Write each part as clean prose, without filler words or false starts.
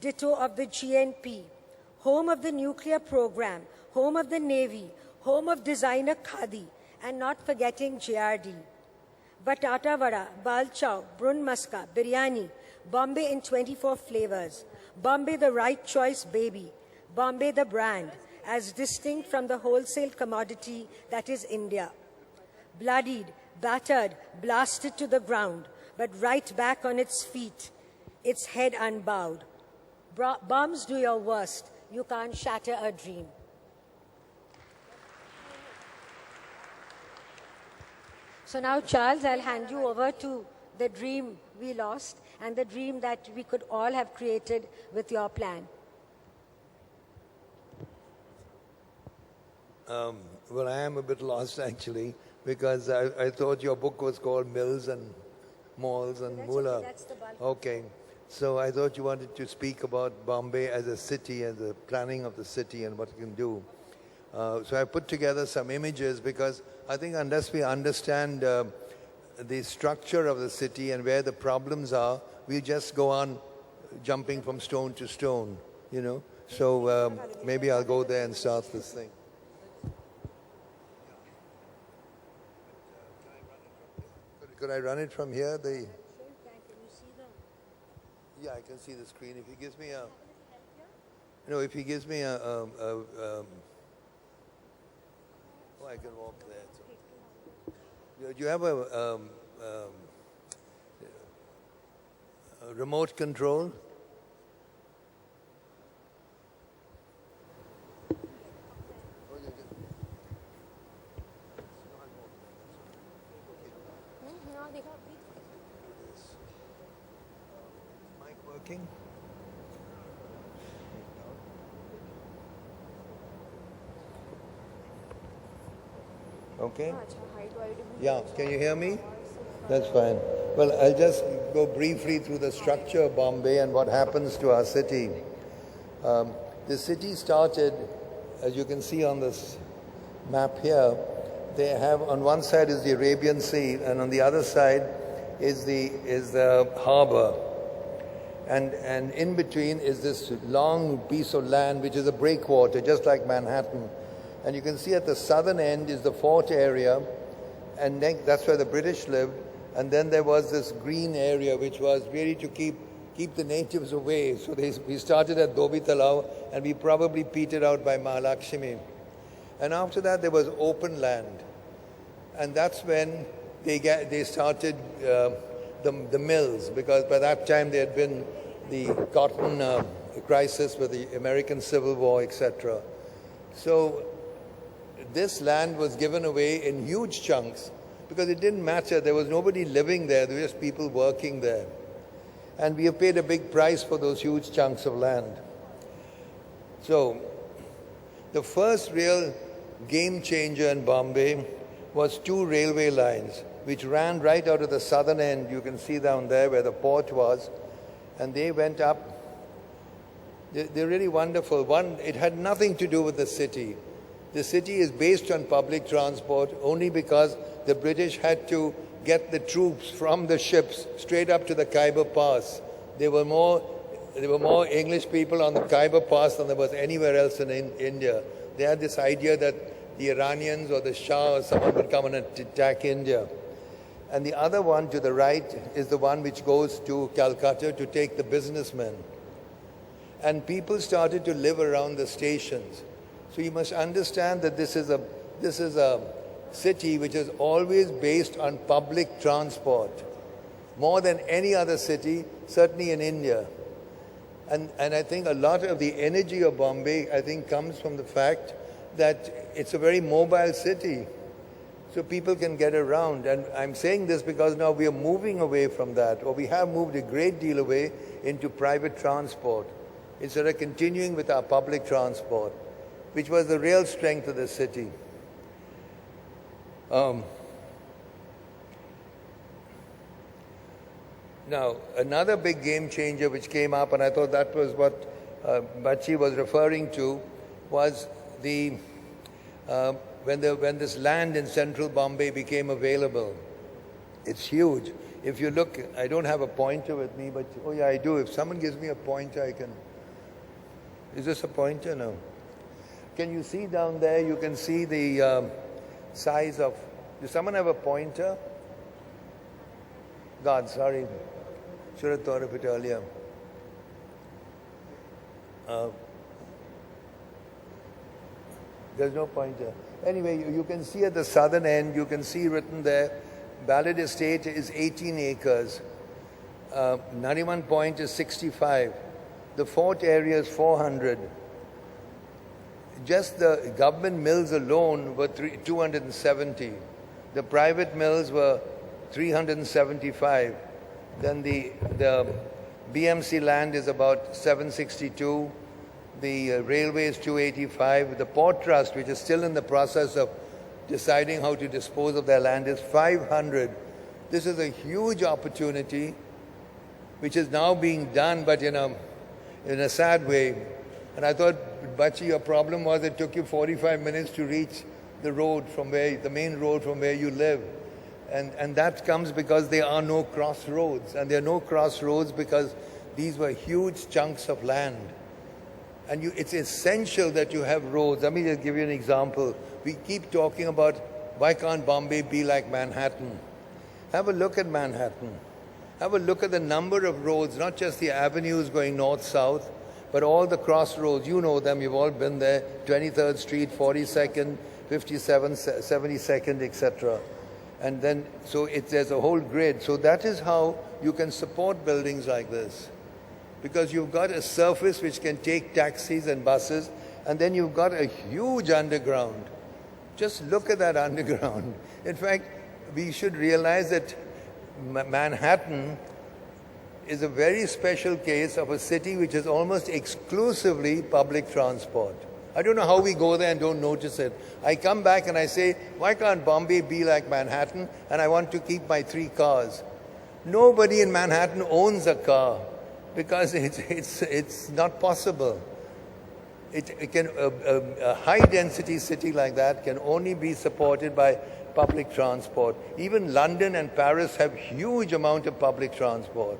ditto of the GNP, home of the nuclear program, home of the Navy, home of designer Khadi, and not forgetting JRD. Batata vada, bal chow, brun maska, biryani, Bombay in 24 flavors. Bombay the right choice baby. Bombay the brand, as distinct from the wholesale commodity that is India. Bloodied, battered, blasted to the ground, but right back on its feet, its head unbowed. Bombs do your worst. You can't shatter a dream. So now, Charles, I'll hand you over to the dream we lost and the dream that we could all have created with your plan. Well, I am a bit lost actually, because I thought your book was called Mills and Malls and Mullah. Okay, that's the bulk. Okay. So I thought you wanted to speak about Bombay as a city and the planning of the city and what it can do. So I put together some images because I think unless we understand the structure of the city and where the problems are, we just go on jumping from stone to stone, you know. So maybe I'll go there and start this thing. Could I run it from here? Yeah, I can see the screen. If he gives me a... No, if he gives me a oh, I can walk there. Do you have a remote control? Mic working? Okay? Yeah, can you hear me? That's fine. Well, I'll just go briefly through the structure of Bombay and what happens to our city. The city started, as you can see on this map here, they have on one side is the Arabian Sea and on the other side is the harbor. And in between is this long piece of land which is a breakwater, just like Manhattan. And you can see at the southern end is the fort area, and then that's where the British lived. And then there was this green area which was really to keep the natives away. So we started at Dhobi Talao and we probably petered out by Mahalakshmi. And after that there was open land. And that's when they started the mills, because by that time there had been the cotton crisis with the American Civil War, etc. So this land was given away in huge chunks because it didn't matter. There was nobody living there. There were just people working there. And we have paid a big price for those huge chunks of land. So the first real game changer in Bombay was 2 railway lines which ran right out of the southern end. You can see down there where the port was. And they went up. They're really wonderful. One, it had nothing to do with the city. The city is based on public transport only because the British had to get the troops from the ships straight up to the Khyber Pass. There were more English people on the Khyber Pass than there was anywhere else in India. They had this idea that the Iranians or the Shah or someone would come and attack India. And the other one to the right is the one which goes to Calcutta to take the businessmen. And people started to live around the stations. So you must understand that this is a city which is always based on public transport, more than any other city, certainly in India. And I think a lot of the energy of Bombay, I think, comes from the fact that it's a very mobile city. So people can get around. And I'm saying this because now we are moving away from that, or we have moved a great deal away into private transport, instead of continuing with our public transport, which was the real strength of the city. Now, another big game changer which came up, and I thought that was what Bachi was referring to, was when this land in central Bombay became available. It's huge. If you look, I don't have a pointer with me, but oh yeah, I do. If someone gives me a pointer, I can Is this a pointer? No. Can you see down there? You can see the size of. Does someone have a pointer? God, sorry. Should have thought of it earlier. There's no pointer. Anyway, you can see at the southern end, you can see written there, Ballad Estate is 18 acres. Nariman Point is 65. The fort area is 400. Just the government mills alone were 270. The private mills were 375. Then the BMC land is about 762. The railway is 285. The Port Trust, which is still in the process of deciding how to dispose of their land, is 500. This is a huge opportunity, which is now being done, but in a sad way. And I thought, Bachi, your problem was it took you 45 minutes to reach the road from the main road from where you live. And that comes because there are no crossroads. And there are no crossroads because these were huge chunks of land. And it's essential that you have roads. Let me just give you an example. We keep talking about why can't Bombay be like Manhattan? Have a look at Manhattan. Have a look at the number of roads, not just the avenues going north-south, but all the crossroads. You know them, you've all been there. 23rd Street, 42nd, 57th, 72nd, etc. And then, so there's a whole grid. So that is how you can support buildings like this. Because you've got a surface which can take taxis and buses, and then you've got a huge underground. Just look at that underground. In fact, we should realize that Manhattan is a very special case of a city which is almost exclusively public transport. I don't know how we go there and don't notice it. I come back and I say, why can't Bombay be like Manhattan? And I want to keep my 3 cars. Nobody in Manhattan owns a car because it's not possible. A high-density city like that can only be supported by public transport. Even London and Paris have huge amount of public transport.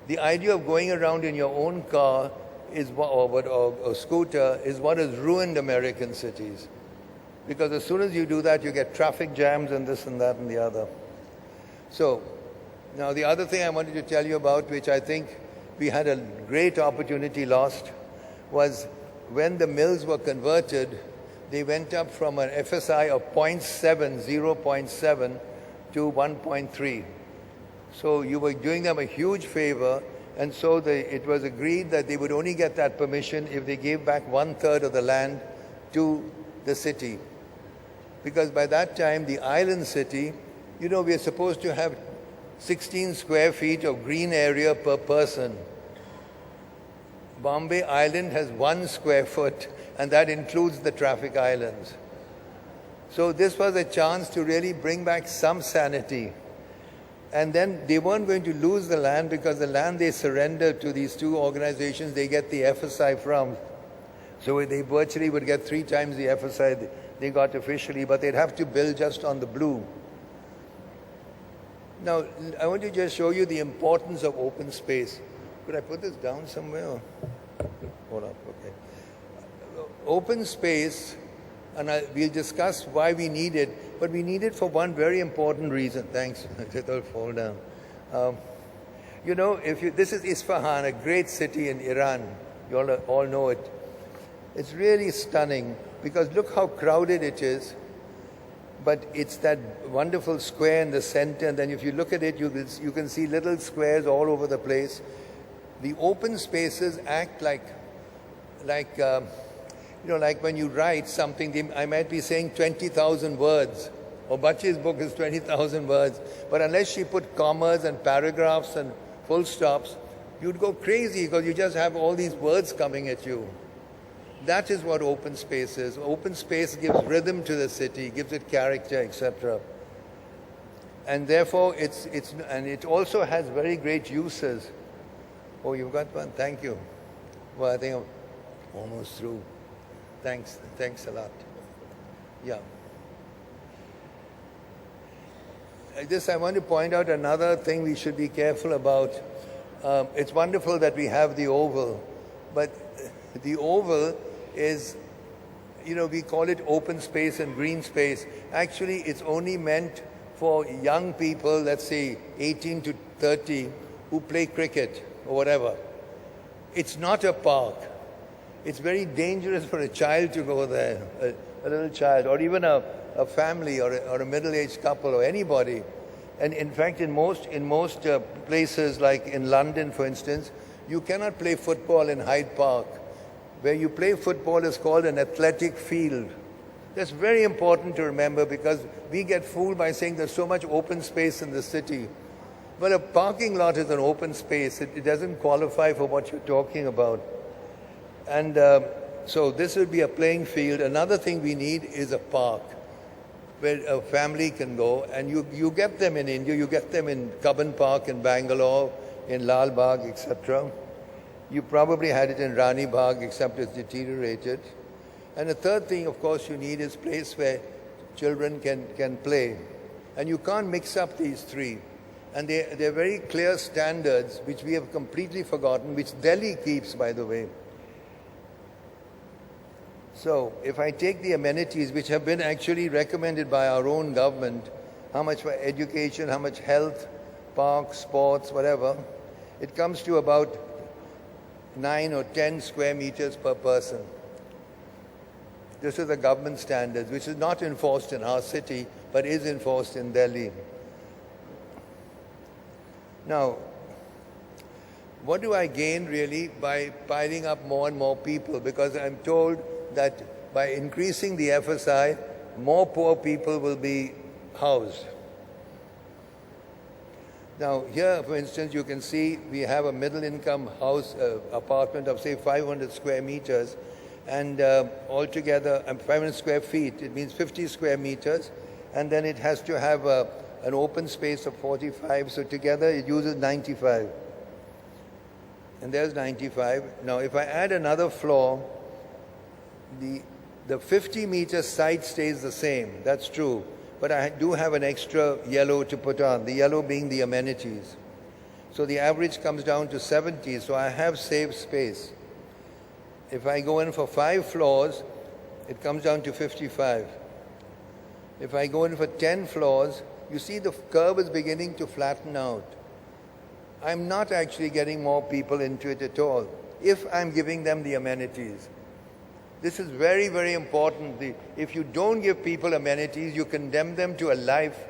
The idea of going around in your own car or scooter is what has ruined American cities. Because as soon as you do that, you get traffic jams and this and that and the other. So, now the other thing I wanted to tell you about, which I think we had a great opportunity lost, was when the mills were converted, they went up from an FSI of 0.7 to 1.3. So you were doing them a huge favor, and so it was agreed that they would only get that permission if they gave back 1/3 of the land to the city. Because by that time, the island city, we are supposed to have 16 square feet of green area per person. Bombay Island has 1 square foot, and that includes the traffic islands. So this was a chance to really bring back some sanity. And then they weren't going to lose the land because the land they surrendered to these 2 organizations, they get the FSI from. So they virtually would get 3 times the FSI they got officially, but they'd have to build just on the blue. Now, I want to just show you the importance of open space. Could I put this down somewhere? Hold up, okay. Open space, and we'll discuss why we need it, but we need it for one very important reason. Thanks, it'll fall down. This is Isfahan, a great city in Iran. You all know it. It's really stunning because look how crowded it is. But it's that wonderful square in the center, and then if you look at it, you can see little squares all over the place. The open spaces act like when you write something, I might be saying 20,000 words. Or Bachi's book is 20,000 words. But unless she put commas and paragraphs and full stops, you'd go crazy because you just have all these words coming at you. That is what open space is. Open space gives rhythm to the city, gives it character, etc. And therefore, it also has very great uses. Oh, you've got one? Thank you. Well, I think I'm almost through. Thanks a lot. Yeah. I want to point out another thing we should be careful about. It's wonderful that we have the Oval, But the oval is, we call it open space and green space. Actually, it's only meant for young people, let's say 18 to 30, who play cricket or whatever. It's not a park. It's very dangerous for a child to go there, a little child, or even a family or a middle-aged couple or anybody. And in fact, in most places, like in London, for instance, you cannot play football in Hyde Park. Where you play football is called an athletic field. That's very important to remember, because we get fooled by saying there's so much open space in the city. But a parking lot is an open space. It doesn't qualify for what you're talking about. And so this would be a playing field. Another thing we need is a park where a family can go. And you get them in India. You get them in Cubbon Park in Bangalore, in Lal Bagh, etc. You probably had it in Rani Bagh, except it's deteriorated. And the third thing, of course, you need is a place where children can play. And you can't mix up these three. And they're very clear standards, which we have completely forgotten, which Delhi keeps, by the way. So if I take the amenities, which have been actually recommended by our own government, how much for education, how much health, parks, sports, whatever, it comes to about 9 or 10 square meters per person. This is the government standards, which is not enforced in our city, but is enforced in Delhi. Now, what do I gain really by piling up more and more people? Because I'm told that by increasing the FSI, more poor people will be housed. Now, here, for instance, you can see we have a middle-income house, apartment of, say, 500 square meters, and altogether, 500 square feet. It means 50 square meters, and then it has to have an open space of 45, so together it uses 95. And there's 95. Now, if I add another floor, the 50-meter side stays the same. That's true. But I do have an extra yellow to put on, the yellow being the amenities. So the average comes down to 70, so I have saved space. If I go in for 5 floors, it comes down to 55. If I go in for 10 floors, you see the curve is beginning to flatten out. I'm not actually getting more people into it at all, if I'm giving them the amenities. This is very, very important. If you don't give people amenities, you condemn them to a life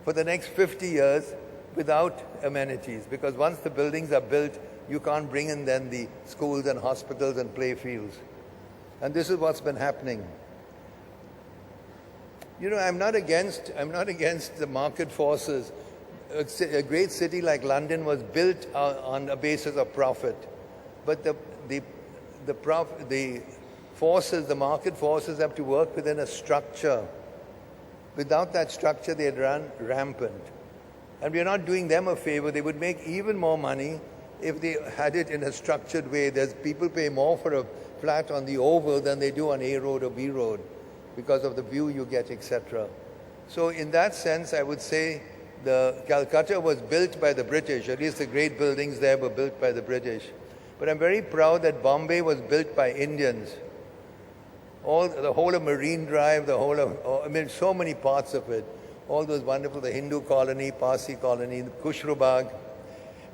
for the next 50 years without amenities. Because once the buildings are built, you can't bring in then the schools and hospitals and play fields. And this is what's been happening. I'm not against the market forces. A great city like London was built on a basis of profit. But the market forces have to work within a structure. Without that structure, they'd run rampant. And we're not doing them a favor. They would make even more money if they had it in a structured way. People pay more for a flat on the Oval than they do on A Road or B Road because of the view you get, etc. So in that sense, I would say the Calcutta was built by the British. At least the great buildings there were built by the British. But I'm very proud that Bombay was built by Indians. The whole of Marine Drive, so many parts of it. All those wonderful, the Hindu colony, Parsi colony, the Kushrubag.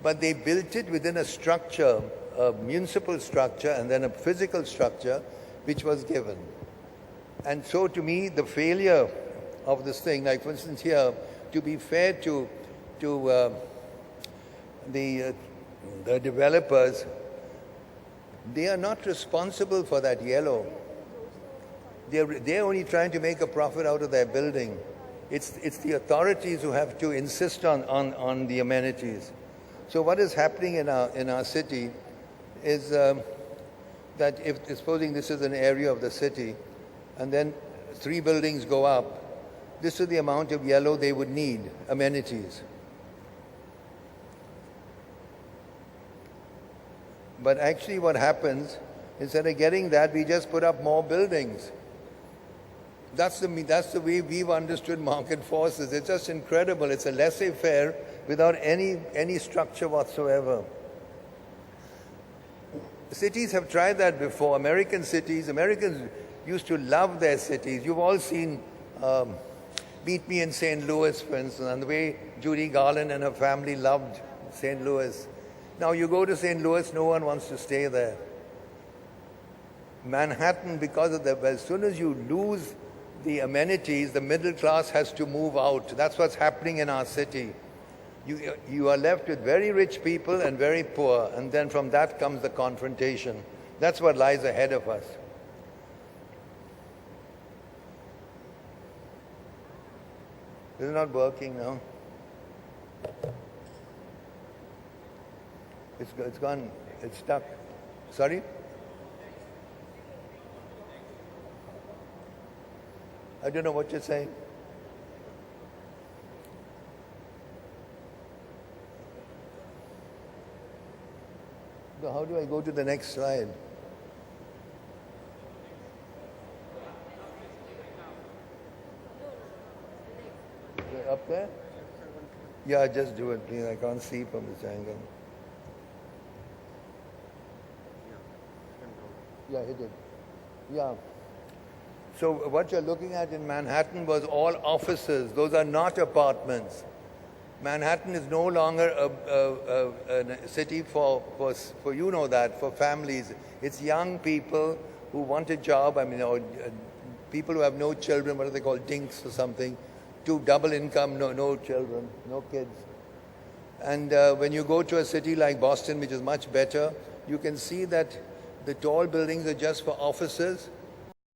But they built it within a structure, a municipal structure, and then a physical structure, which was given. And so to me, the failure of this thing, like for instance here, to be fair to the developers, they are not responsible for that yellow. They're only trying to make a profit out of their building. It's the authorities who have to insist on the amenities. So what is happening in our city is that supposing this is an area of the city, and then 3 buildings go up, this is the amount of yellow they would need, amenities. But actually what happens, instead of getting that, we just put up more buildings. That's the way we've understood market forces. It's just incredible. It's a laissez-faire without any structure whatsoever. cities have tried that before. American cities, Americans used to love their cities. You've all seen Meet Me in St. Louis, for instance, and the way Judy Garland and her family loved St. Louis. Now you go to St. Louis, no one wants to stay there. Manhattan, because of that, as soon as you lose the amenities, the middle class has to move out. That's what's happening in our city. You are left with very rich people and very poor, and then from that comes the confrontation. That's what lies ahead of us. This is not working now. It's gone. It's stuck. Sorry? I don't know what you're saying. So how do I go to the next slide? Is it up there? Yeah, just do it, please. I can't see from this angle. Yeah, hit it. Yeah. So what you're looking at in Manhattan was all offices. Those are not apartments. Manhattan is no longer a city for you know that, for families. It's young people who want a job. I mean, people who have no children, what are they called, dinks or something, to double income, no children, no kids. And when you go to a city like Boston, which is much better, you can see that the tall buildings are just for offices,